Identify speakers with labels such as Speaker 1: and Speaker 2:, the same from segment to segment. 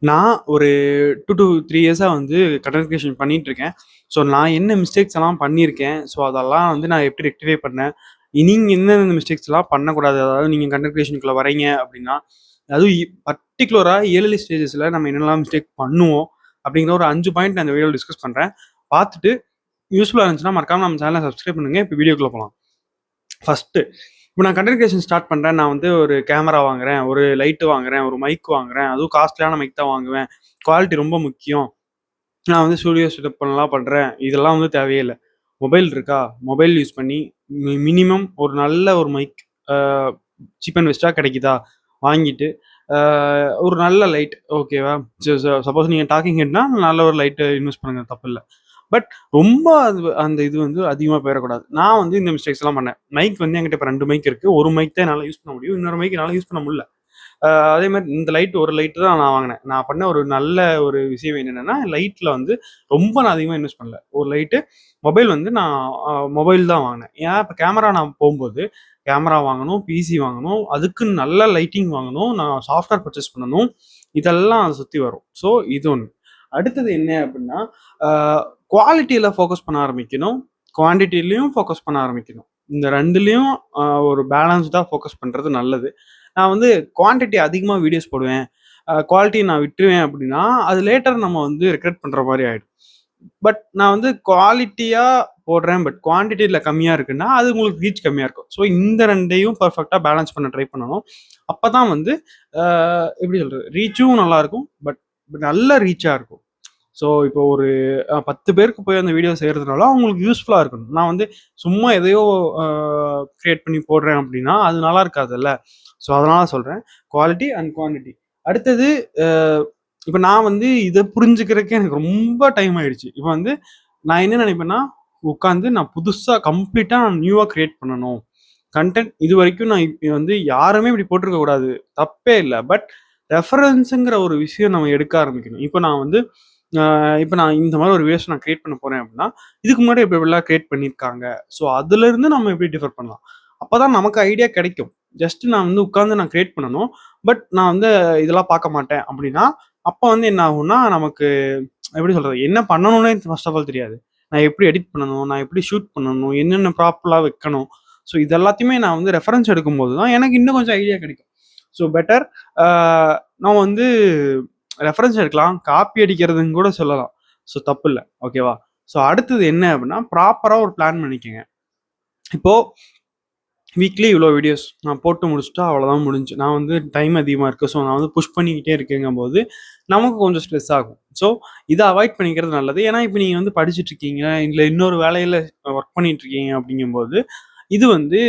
Speaker 1: நான் ஒரு 2 to 3 இயர்ஸா வந்து கன்டென்ட் கிரியேஷன் பண்ணிட்டு இருக்கேன். ஸோ நான் என்ன மிஸ்டேக்ஸ் எல்லாம் பண்ணியிருக்கேன். ஸோ அதெல்லாம் வந்து நான் எப்படி ரெக்டிஃபை பண்ணேன். நீங்க எந்தெந்த மிஸ்டேக்ஸ்லாம் பண்ணக்கூடாது. அதாவது நீங்க கன்டென்ட் கிரியேஷனுக்குள்ள வரீங்க அப்படின்னா, அதுவும் பர்ட்டிகுலரா ஏர்லி ஸ்டேஜஸ்ல நம்ம என்னெல்லாம் மிஸ்டேக் பண்ணுவோம் அப்படிங்கிற ஒரு 5 பாயிண்ட் நான் இந்த வீடியோல டிஸ்கஸ் பண்றேன். பார்த்துட்டு யூஸ்ஃபுல்லா இருந்துச்சுன்னா மறக்காம நம்ம சேனலை சப்ஸ்கிரைப் பண்ணுங்க. இப்போ வீடியோக்குள்ள போலாம். ஃபர்ஸ்ட்டு இப்போ நான் கன்டென்ட் கிரியேஷன் ஸ்டார்ட் பண்ணுறேன். நான் வந்து ஒரு கேமரா வாங்குறேன், ஒரு லைட்டு வாங்குறேன், ஒரு மைக் வாங்குறேன். அதுவும் காஸ்ட்லியான மைக் தான் வாங்குவேன். குவாலிட்டி ரொம்ப முக்கியம். நான் வந்து ஸ்டூடியோ செட்டப் பண்ணலாம் பண்ணுறேன். இதெல்லாம் வந்து தேவையே இல்லை. மொபைல் இருக்கா, மொபைல் யூஸ் பண்ணி மினிமம் ஒரு நல்ல ஒரு மைக் சீப் அண்ட் பெஸ்ட்டாக கிடைக்குதா வாங்கிட்டு ஒரு நல்ல லைட் ஓகேவா. சப்போஸ் நீங்கள் டாக்கிங் ஹெட்னா நல்ல ஒரு லைட்டு இன்வெஸ்ட் பண்ணுங்க, தப்பு இல்லை. பட் ரொம்ப அந்த இது வந்து அதிகமாக போயிடக்கூடாது. நான் வந்து இந்த மிஸ்டேக்ஸ் எல்லாம் பண்ணேன். மைக் வந்து என்கிட்ட இப்போ 2 மைக் இருக்கு. ஒரு மைக் தான் என்னால் யூஸ் பண்ண முடியும். இன்னொரு மைக் என்னால் யூஸ் பண்ண முடியல. அதே மாதிரி இந்த லைட் ஒரு லைட்டு தான் நான் வாங்கினேன். நான் பண்ண ஒரு நல்ல ஒரு விஷயம் என்னென்னா, லைட்டில் வந்து ரொம்ப நான் அதிகமாக இன்வெஸ்ட் பண்ணல. ஒரு லைட்டு மொபைல் வந்து நான் மொபைல் தான் வாங்கினேன். ஏன் இப்போ கேமரா நான் போகும்போது கேமரா வாங்கணும், பிசி வாங்கணும், அதுக்கு நல்ல லைட்டிங் வாங்கணும், நான் சாஃப்ட்வேர் பர்ச்சேஸ் பண்ணணும். இதெல்லாம் சுற்றி வரும். ஸோ இது ஒன்று. அடுத்தது என்ன அப்படின்னா, குவாலிட்டியில் ஃபோக்கஸ் பண்ண ஆரம்பிக்கணும், குவான்டிட்டிலையும் ஃபோக்கஸ் பண்ண ஆரம்பிக்கணும். இந்த 2லையும் ஒரு பேலன்ஸ்டாக ஃபோக்கஸ் பண்ணுறது நல்லது. நான் வந்து குவான்டிட்டி அதிகமாக வீடியோஸ் போடுவேன், குவாலிட்டியை நான் விட்டுருவேன் அப்படின்னா, அது லேட்டர் நம்ம வந்து ரெக்ரெட் பண்ணுற மாதிரி ஆகிடும். பட் நான் வந்து குவாலிட்டியாக போடுறேன், பட் குவான்டிட்டியில் கம்மியாக இருக்குன்னா அது உங்களுக்கு ரீச் கம்மியாக இருக்கும். ஸோ இந்த 2டையும் பர்ஃபெக்டாக பேலன்ஸ் பண்ண ட்ரை பண்ணணும். அப்போ தான் வந்து எப்படி சொல்கிறது, ரீச்சும் நல்லாயிருக்கும், பட் நல்ல ரீச்சாக இருக்கும். ஸோ இப்போ ஒரு 10 பேருக்கு போய் அந்த வீடியோ செய்கிறதுனால அவங்களுக்கு யூஸ்ஃபுல்லாக இருக்கணும். நான் வந்து சும்மா எதையோ க்ரியேட் பண்ணி போடுறேன் அப்படின்னா அது நல்லா இருக்காதுல்ல. ஸோ அதனால சொல்கிறேன், குவாலிட்டி அண்ட் குவான்டிட்டி. அடுத்தது இப்போ நான் வந்து இதை புரிஞ்சுக்கிறதுக்கே எனக்கு ரொம்ப டைம் ஆயிடுச்சு. இப்போ வந்து நான் என்ன நினைப்பேன்னா, உட்காந்து நான் புதுசாக கம்ப்ளீட்டாக நான் நியூவாக க்ரியேட் பண்ணணும் கண்டென்ட். இது வரைக்கும் நான் வந்து யாருமே இப்படி போட்டிருக்க கூடாது, தப்பே இல்லை. பட் ரெஃபரன்ஸுங்கிற ஒரு விஷயம் நம்ம எடுக்க ஆரம்பிக்கணும். இப்போ நான் வந்து இப்போ நான் இந்த மாதிரி ஒரு வீடியோஸ் நான் கிரியேட் பண்ண போறேன் அப்படின்னா, இதுக்கு முன்னாடி எப்படிலாம் கிரியேட் பண்ணியிருக்காங்க, ஸோ அதுலேருந்து நம்ம எப்படி டிஃபர் பண்ணலாம். அப்போ தான் நமக்கு ஐடியா கிடைக்கும். ஜஸ்ட் நான் வந்து உட்காந்து நான் கிரியேட் பண்ணணும், பட் நான் வந்து இதெல்லாம் பார்க்க மாட்டேன் அப்படின்னா, அப்போ வந்து என்ன ஆகும்னா, நமக்கு எப்படி சொல்கிறது, என்ன பண்ணணும்னே ஃபர்ஸ்ட் ஆஃப் ஆல் தெரியாது. நான் எப்படி எடிட் பண்ணணும், நான் எப்படி ஷூட் பண்ணணும், என்னென்ன ப்ராப்பராக வைக்கணும். ஸோ இது எல்லாத்தையுமே நான் வந்து ரெஃபரன்ஸ் எடுக்கும்போது தான் எனக்கு இன்னும் கொஞ்சம் ஐடியா கிடைக்கும். ஸோ பெட்டர் நான் வந்து ரெஃபரன்ஸ் எடுக்கலாம், காப்பி அடிக்கிறதுன்னு கூட சொல்லலாம். ஸோ தப்பு இல்லை, ஓகேவா. ஸோ அடுத்தது என்ன அப்படின்னா, ப்ராப்பராக ஒரு பிளான் பண்ணிக்கோங்க. இப்போது வீக்லி இவ்வளோ வீடியோஸ் நான் போட்டு முடிச்சுட்டா அவ்வளோதான் முடிஞ்சு. நான் வந்து டைம் அதிகமாக இருக்குது, ஸோ நான் வந்து புஷ் பண்ணிக்கிட்டே இருக்கேங்கும் போது நமக்கு கொஞ்சம் ஸ்ட்ரெஸ் ஆகும். ஸோ இதை அவாய்ட் பண்ணிக்கிறது நல்லது. ஏன்னா இப்போ நீங்கள் வந்து படிச்சுட்ருக்கீங்க, இல்லை இன்னொரு வேலையில் ஒர்க் பண்ணிகிட்ருக்கீங்க அப்படிங்கும்போது இது வந்து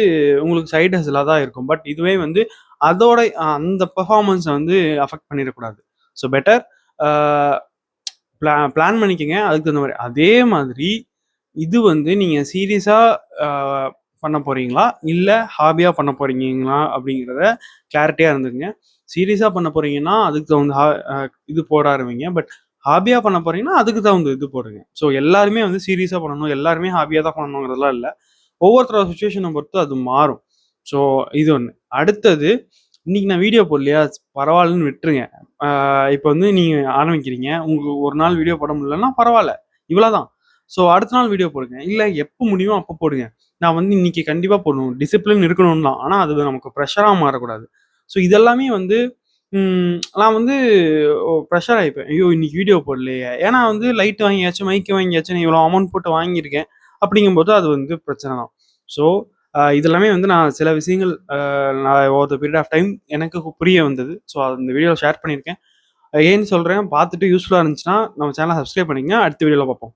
Speaker 1: உங்களுக்கு சைட் ஹஸ்லாக தான் இருக்கும். பட் இதுவே வந்து அதோட அந்த பெர்ஃபார்மன்ஸை வந்து அஃபெக்ட் பண்ணிடக்கூடாது. ஸோ பெட்டர் பிளான் பண்ணிக்கங்க, அதுக்கு தகுந்த மாதிரி. அதே மாதிரி இது வந்து நீங்கள் சீரியஸாக பண்ண போகிறீங்களா, இல்லை ஹாபியாக பண்ண போகிறீங்களா அப்படிங்கிறத கிளாரிட்டியாக இருந்துங்க. சீரியஸாக பண்ண போகிறீங்கன்னா அதுக்கு தகுந்த இது போட ஆரம்பிங்க. பட் ஹாபியாக பண்ண போகிறீங்கன்னா அதுக்கு தகுந்த இது போடுங்க. ஸோ எல்லாருமே வந்து சீரியஸாக பண்ணணும், எல்லாருமே ஹாபியாக தான் பண்ணணுங்கிறதுலாம் இல்லை. ஒவ்வொருத்தரோட சுச்சுவேஷனை பொறுத்து அது மாறும். ஸோ இது ஒன்று. அடுத்தது, இன்னைக்கு நான் வீடியோ போடலையா, பரவாயில்லன்னு விட்டுருங்க. இப்போ வந்து நீங்கள் ஆரம்பிக்கிறீங்க, உங்களுக்கு ஒரு நாள் வீடியோ போட முடியலன்னா பரவாயில்ல, இவ்வளோதான். ஸோ அடுத்த நாள் வீடியோ போடுங்க, இல்லை எப்போ முடியுமோ அப்போ போடுங்க. நான் வந்து இன்னைக்கு கண்டிப்பாக போடணும், டிசிப்ளின் இருக்கணும் தான், ஆனால் அது நமக்கு ப்ரெஷராக மாறக்கூடாது. ஸோ இதெல்லாமே வந்து நான் வந்து ப்ரெஷர் ஆகிப்பேன். ஐயோ இன்னைக்கு வீடியோ போடலையே, ஏன்னா வந்து லைட் வாங்கியாச்சும், மைக்கு வாங்கியாச்சும், இவ்வளோ அமௌண்ட் போட்டு வாங்கியிருக்கேன் அப்படிங்கும்போது அது வந்து பிரச்சனை தான். ஸோ இதெல்லாமே வந்து நான் சில விஷயங்கள் நான் over the period of time எனக்கு புரிய வந்தது. ஸோ அந்த வீடியோவில் ஷேர் பண்ணியிருக்கேன். ஏன்னு சொல்கிறேன், பார்த்துட்டு யூஸ்ஃபுல்லாக இருந்துச்சுன்னா நம்ம சேனலை சப்ஸ்கிரைப் பண்ணிங்க. அடுத்த வீடியோவில் பார்ப்போம்.